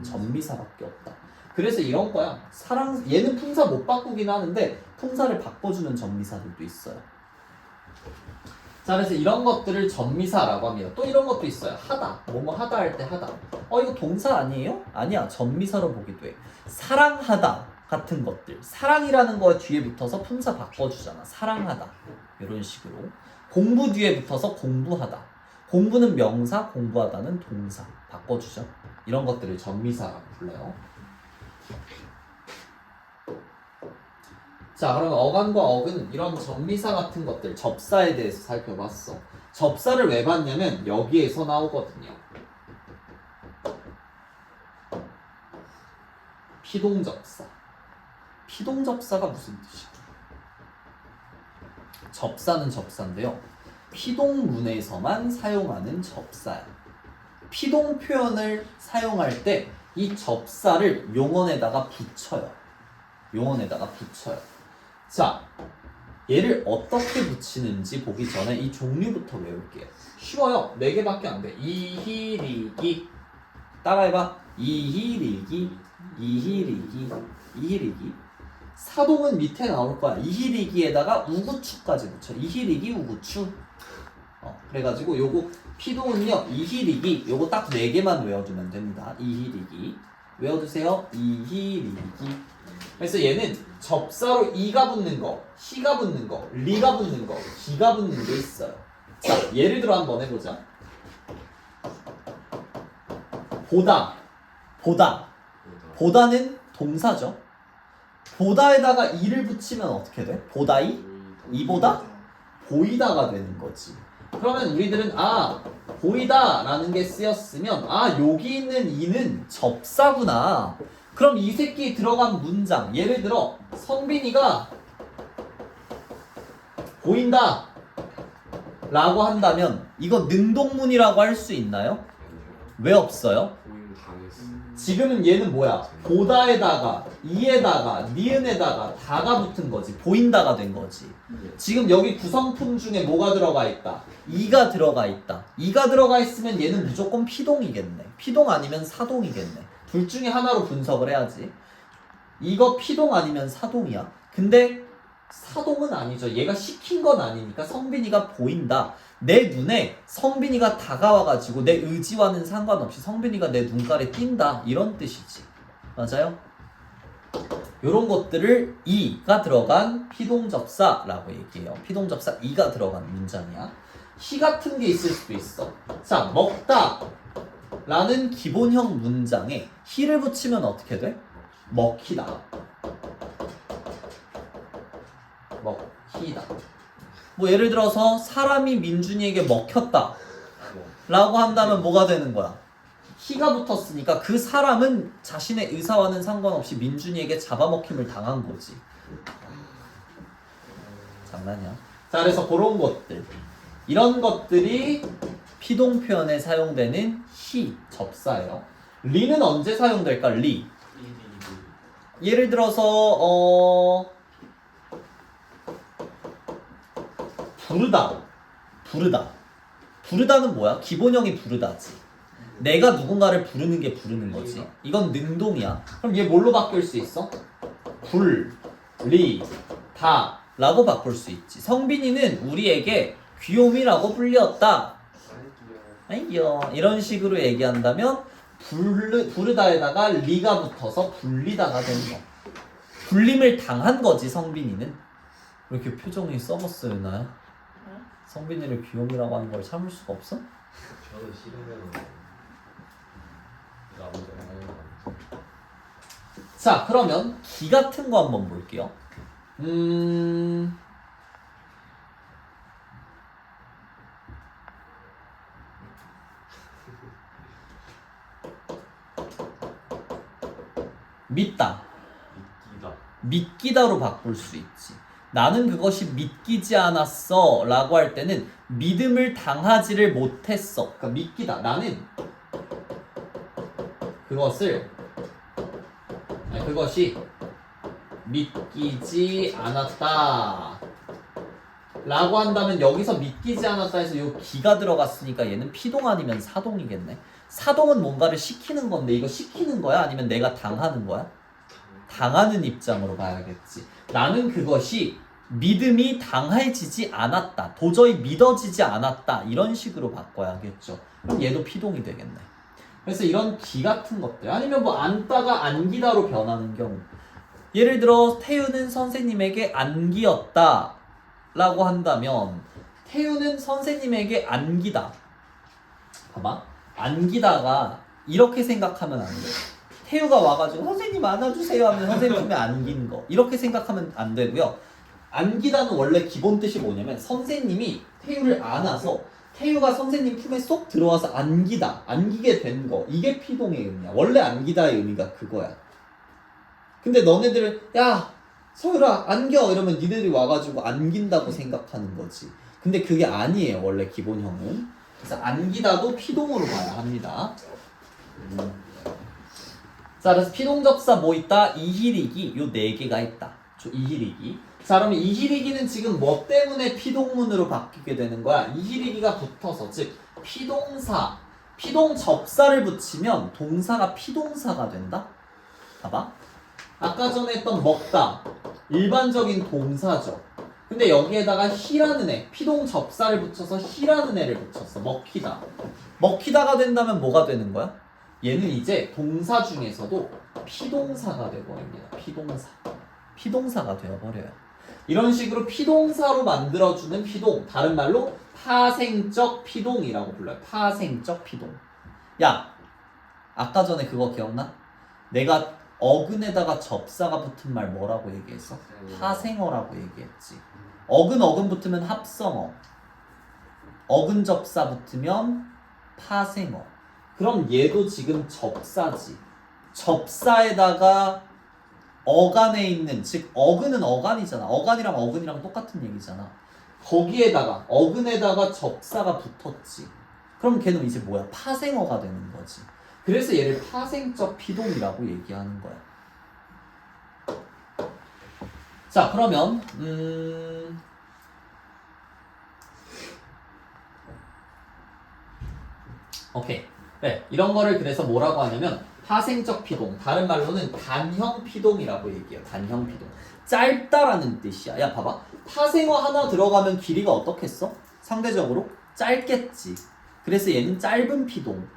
접미사밖에 없다. 그래서 이런 거야. 얘는 품사 못 바꾸긴 하는데 품사를 바꿔주는 접미사들도 있어요. 자, 그래서 이런 것들을 전미사라고 합니다. 또 이런 것도 있어요. 하다. 뭐뭐 하다 할 때 하다. 이거 동사 아니에요? 아니야. 전미사로 보기도 해. 사랑하다 같은 것들. 사랑이라는 거 뒤에 붙어서 품사 바꿔주잖아. 사랑하다. 이런 식으로. 공부 뒤에 붙어서 공부하다. 공부는 명사, 공부하다는 동사. 바꿔주죠. 이런 것들을 전미사라고 불러요. 자, 그럼 어간과 어근 이런 전미사 같은 것들 접사에 대해서 살펴봤어. 접사를 왜 봤냐면 여기에서 나오거든요. 피동접사. 피동접사가 무슨 뜻이야? 접사는 접사인데요. 피동문에서만 사용하는 접사야. 피동 표현을 사용할 때 이 접사를 용언에다가 붙여요. 용언에다가 붙여요. 자, 얘를 어떻게 붙이는지 보기 전에 이 종류부터 외울게요. 쉬워요. 4개밖에 안 돼. 이희리기. 따라해봐. 이희리기, 이희리기, 이희리기. 사동은 밑에 나올 거야. 이희리기에다가 우구추까지 붙여. 이희리기, 우구추. 그래가지고 요거 피동은요. 이희리기. 요거 딱 4개만 외워주면 됩니다. 이희리기. 외워두세요. 이희리기. 그래서 얘는 접사로 이가 붙는 거, 희가 붙는 거, 리가 붙는 거, 기가 붙는 게 있어요. 자, 예를 들어 한번 해보자. 보다, 보다, 보다는 동사죠. 보다에다가 이를 붙이면 어떻게 돼? 보다이? 이보다? 보이다가 되는 거지. 그러면 우리들은 보이다라는 게 쓰였으면 여기 있는 이는 접사구나. 그럼 이 새끼 들어간 문장, 예를 들어 성빈이가 보인다 라고 한다면 이거 능동문이라고 할 수 있나요? 왜 없어요? 보임 당했어. 지금은 얘는 뭐야? 보다에다가 이에다가 니은에다가 다가 붙은 거지. 보인다가 된 거지. 지금 여기 구성품 중에 뭐가 들어가 있다? 이가 들어가 있다. 이가 들어가 있으면 얘는 무조건 피동이겠네. 피동 아니면 사동이겠네. 둘 중에 하나로 분석을 해야지. 이거 피동 아니면 사동이야. 근데 사동은 아니죠. 얘가 시킨 건 아니니까 성빈이가 보인다. 내 눈에 성빈이가 다가와가지고 내 의지와는 상관없이 성빈이가 내 눈깔에 띈다. 이런 뜻이지. 맞아요? 요런 것들을 이가 들어간 피동접사라고 얘기해요. 피동접사 이가 들어간 문장이야. 희 같은 게 있을 수도 있어. 자, 먹다 라는 기본형 문장에 히를 붙이면 어떻게 돼? 먹히다. 먹히다. 뭐 예를 들어서 사람이 민준이에게 먹혔다 라고 한다면 뭐가 되는 거야? 히가 붙었으니까 그 사람은 자신의 의사와는 상관없이 민준이에게 잡아먹힘을 당한 거지. 장난이야. 자, 그래서 그런 것들, 이런 것들이 피동 표현에 사용되는 히, 접사예요. 리는 언제 사용될까? 리. 예를 들어서 부르다. 부르다. 부르다는 뭐야? 기본형이 부르다지. 내가 누군가를 부르는 게 부르는 거지. 이건 능동이야. 그럼 얘 뭘로 바뀔 수 있어? 불, 리, 다 라고 바꿀 수 있지. 성빈이는 우리에게 귀요미라고 불렸다. 아이요. 이런 식으로 얘기한다면 부르다에다가 리가 붙어서 불리다가 되는 거. 불림을 당한 거지, 성빈이는. 왜 이렇게 표정이 썩었어요, 나야? 성빈이를 귀요미라고 하는 걸 참을 수가 없어? 저는 싫으면 아무데나 하는 거 아니죠. 자, 그러면 기 같은 거 한번 볼게요. 믿다. 믿기다. 믿기다로 바꿀 수 있지. 나는 그것이 믿기지 않았어 라고 할 때는 믿음을 당하지를 못했어. 그러니까 믿기다. 나는 그것이 믿기지 않았다 라고 한다면 여기서 믿기지 않았다 해서 요 기가 들어갔으니까 얘는 피동 아니면 사동이겠네. 사동은 뭔가를 시키는 건데 이거 시키는 거야? 아니면 내가 당하는 거야? 당하는 입장으로 봐야겠지. 나는 그것이 믿음이 당해지지 않았다. 도저히 믿어지지 않았다. 이런 식으로 바꿔야겠죠. 그럼 얘도 피동이 되겠네. 그래서 이런 기 같은 것들 아니면 뭐 안다가 안기다로 변하는 경우 예를 들어 태우는 선생님에게 안기였다 라고 한다면 태우는 선생님에게 안기다. 봐봐. 안기다가 이렇게 생각하면 안 돼. 태우가 와가지고 선생님 안아주세요 하면 선생님 품에 안긴 거 이렇게 생각하면 안 되고요. 안기다는 원래 기본 뜻이 뭐냐면 선생님이 태우를 안아서 태우가 선생님 품에 쏙 들어와서 안기다, 안기게 된 거 이게 피동의 의미야. 원래 안기다의 의미가 그거야. 근데 너네들은 야 서율아 안겨 이러면 니네들이 와가지고 안긴다고 생각하는 거지. 근데 그게 아니에요 원래 기본형은. 그래서 안기다도 피동으로 봐야 합니다. 자 그래서 피동접사 뭐 있다? 이희리기 요 4개가 있다. 이희리기. 자 그러면 이희리기는 지금 뭐 때문에 피동문으로 바뀌게 되는 거야? 이희리기가 붙어서 즉 피동사 피동접사를 붙이면 동사가 피동사가 된다? 봐봐. 아까 전에 했던 먹다 일반적인 동사죠. 근데 여기에다가 희라는 애 피동접사를 붙여서 희라는 애를 붙였어. 먹히다가 된다면 뭐가 되는 거야? 얘는 이제 동사 중에서도 피동사가 되어버립니다. 피동사가 되어버려요. 이런 식으로 피동사로 만들어주는 피동, 다른 말로 파생적 피동이라고 불러요. 파생적 피동. 야, 아까 전에 그거 기억나? 내가 어근에다가 접사가 붙은 말 뭐라고 얘기했어? 파생어라고 얘기했지. 어근 붙으면 합성어, 어근 접사 붙으면 파생어. 그럼 얘도 지금 접사지. 접사에다가 어간에 있는, 즉 어근은 어간이잖아. 어간이랑 어근이랑 똑같은 얘기잖아. 거기에다가 어근에다가 접사가 붙었지. 그럼 걔는 이제 뭐야? 파생어가 되는 거지. 그래서 얘를 파생적 피동이라고 얘기하는 거야. 자 그러면 오케이. 네, 이런 거를 그래서 뭐라고 하냐면 파생적 피동, 다른 말로는 단형 피동이라고 얘기해요. 단형 피동. 짧다라는 뜻이야. 야 봐봐. 파생어 하나 들어가면 길이가 어떻겠어? 상대적으로 짧겠지. 그래서 얘는 짧은 피동,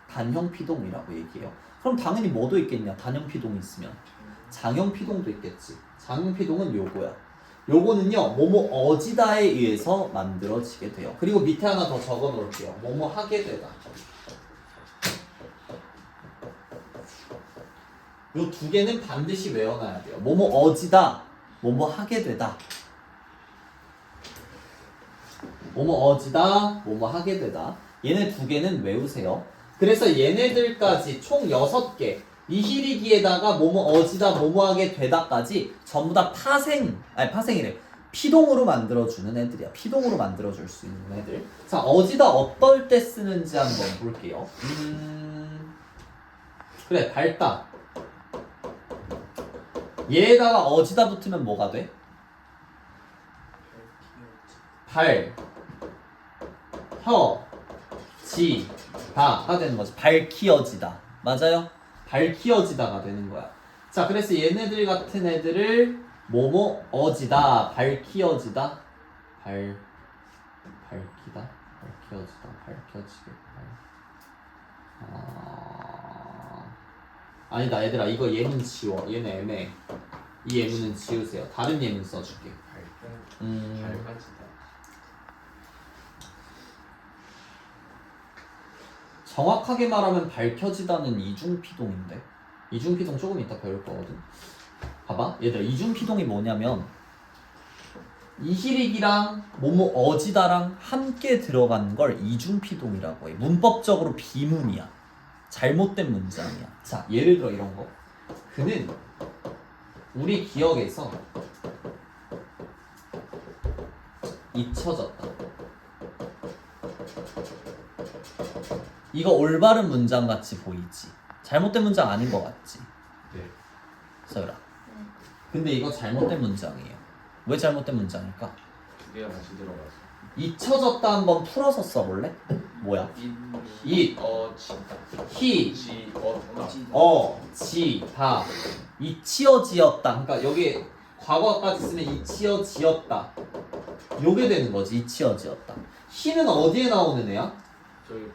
단형 피동이라고 얘기해요. 그럼 당연히 뭐도 있겠냐? 단형 피동이 있으면 장형 피동도 있겠지. 장형 피동은 요거야. 요거는요 뭐뭐 어지다에 의해서 만들어지게 돼요. 그리고 밑에 하나 더 적어 놓을게요. 뭐뭐 하게 되다. 요 2개는 반드시 외워놔야 돼요. 뭐뭐 어지다, 뭐뭐 하게 되다. 뭐뭐 어지다, 뭐뭐 하게 되다. 얘네 2개는 외우세요. 그래서 얘네들까지 총 6개. 이희리기에다가 뭐뭐 어지다, 뭐뭐 하게 되다까지 전부 다 파생이래. 피동으로 만들어주는 애들이야. 피동으로 만들어줄 수 있는 애들. 자, 어지다 어떨 때 쓰는지 한번 볼게요. 그래, 밝다. 얘에다가 어지다 붙으면 뭐가 돼? 발, 혀, 지, 다가 되는 거지. 밝히어지다. 맞아요? 밝히어지다가 되는 거야. 자, 그래서 얘네들 같은 애들을 뭐뭐 어지다, 밝히어지다, 밝히다, 밝혀지다, 밝혀지게. 아니다, 얘들아, 이거 예문 지워. 얘는 애매해. 이 예문은 지우세요. 다른 예문 써줄게. 밝아지다. 정확하게 말하면 밝혀지다는 이중피동인데 이중피동 조금 이따 배울 거거든. 봐봐 얘들아, 이중피동이 뭐냐면 이희릭이랑 뭐뭐 어지다랑 함께 들어간 걸 이중피동이라고 해. 문법적으로 비문이야. 잘못된 문장이야. 자 예를 들어 이런 거. 그는 우리 기억에서 잊혀졌다. 이거 올바른 문장 같이 보이지? 잘못된 문장 아닌 것 같지? 네. 서율아. 근데 이거 잘못된 문장이에요. 왜 잘못된 문장일까? 2개가 다시 들어가서. 잊혀졌다 한번 풀어서 써볼래? 뭐야? 잇, 지다. 히, 지어다. 지, 다. 잊히어지었다. 그러니까 여기 과거까지 쓰면 이치어지었다. 요게 되는 거지. 이치어지었다. 희는 어디에 나오는 애야? 저희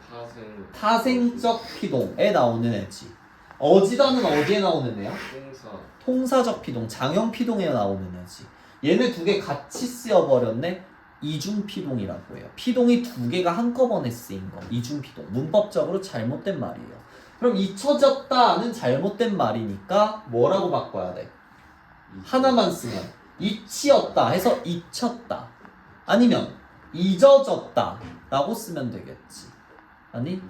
타생적 피동에 나오는 애지. 어지다는 어디에 나오는 애야? 동사 통사적 피동, 장형 피동에 나오는 애지. 얘네 두 개 같이 쓰여버렸네. 이중 피동이라고 해요. 피동이 두 개가 한꺼번에 쓰인 거. 이중 피동. 문법적으로 잘못된 말이에요. 그럼 잊혀졌다는 잘못된 말이니까 뭐라고 바꿔야 돼? 하나만 쓰면 잊히었다 해서 잊혔다. 아니면 잊어졌다 라고 쓰면 되겠지. 아니?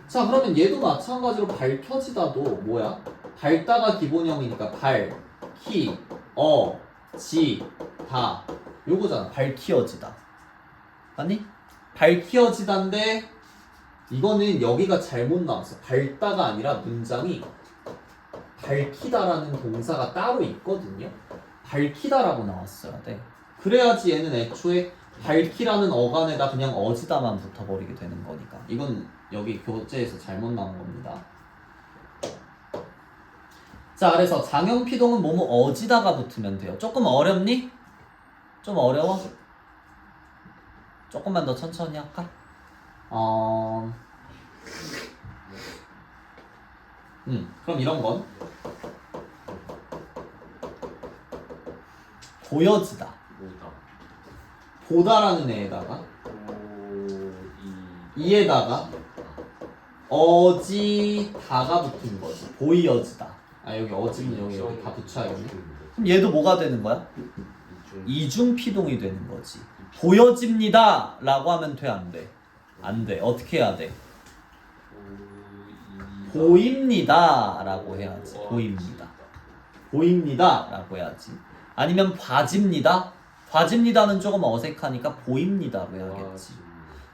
자, 그러면 얘도 마찬가지로 밝혀지다도 뭐야? 밝다가 기본형이니까 발, 키, 지, 다 요거잖아. 밝히어지다. 아니? 밝히어지다인데 이거는 여기가 잘못 나왔어. 밝다가 아니라 문장이 밝히다라는 동사가 따로 있거든요. 밝히다라고 나왔어야 돼. 그래야지 얘는 애초에 밝히라는 어간에다 그냥 어지다만 붙어버리게 되는 거니까. 이건 여기 교재에서 잘못 나온 겁니다. 자, 그래서 장형피동은 뭐뭐 어지다가 붙으면 돼요. 조금 어렵니? 좀 어려워? 조금만 더 천천히 할까? 그럼 이런 건 보여지다. 보다라는 애에다가 이에다가 어지다가 붙은 거지. 보이어지다. 아, 여기 어지는 여기 다 붙여야겠네. 그럼 얘도 뭐가 되는 거야? 이중 피동이 되는 거지. 보여집니다 라고 하면 돼, 안 돼? 안 돼. 어떻게 해야 돼? 보입니다 라고 해야지. 보입니다. 보입니다 라고 해야지. 아니면 봐집니다. 봐집니다는 조금 어색하니까 보입니다로 해야겠지.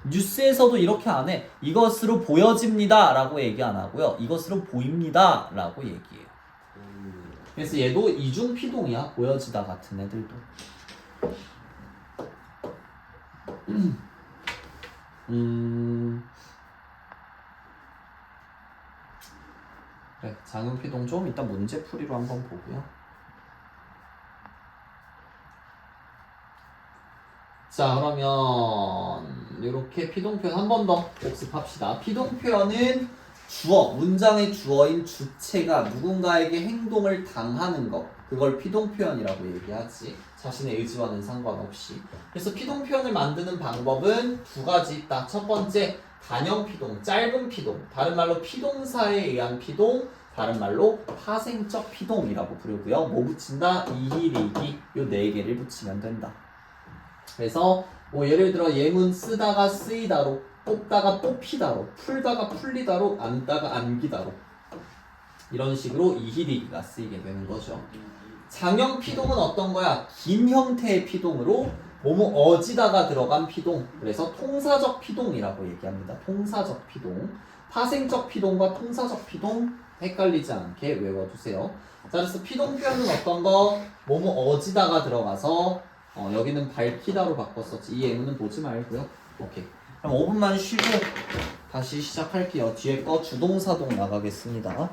뉴스에서도 이렇게 안 해. 이것으로 보여집니다 라고 얘기 안 하고요. 이것으로 보입니다 라고 얘기해요. 그래서 얘도 이중 피동이야. 보여지다 같은 애들도. 그래, 장형피동 좀 이따 문제풀이로 한번 보고요. 자, 그러면 이렇게 피동표현 한 번 더 복습합시다. 피동표현은 주어, 문장의 주어인 주체가 누군가에게 행동을 당하는 것, 그걸 피동표현이라고 얘기하지. 자신의 의지와는 상관없이. 그래서 피동표현을 만드는 방법은 두 가지 있다. 첫 번째, 단형 피동, 짧은 피동, 다른 말로 피동사에 의한 피동, 다른 말로 파생적 피동이라고 부르고요. 뭐 붙인다? 이히, 리히, 요 네 개를 붙이면 된다. 그래서 뭐 예를 들어 예문 쓰다가 쓰이다로, 뽑다가 뽑히다로, 풀다가 풀리다로, 안다가 안기다로 이런 식으로 이히리기가 쓰이게 되는 거죠. 장형 피동은 어떤 거야? 긴 형태의 피동으로 뭐뭐 어지다가 들어간 피동. 그래서 통사적 피동이라고 얘기합니다. 통사적 피동. 파생적 피동과 통사적 피동 헷갈리지 않게 외워두세요. 자, 그래서 피동 표현은 어떤 거? 뭐뭐 어지다가 들어가서 여기는 밝히다로 바꿨었지. 이 예문은 보지 말고요. 오케이. 그럼 5분만 쉬고 다시 시작할게요. 뒤에 거 주동사동 나가겠습니다.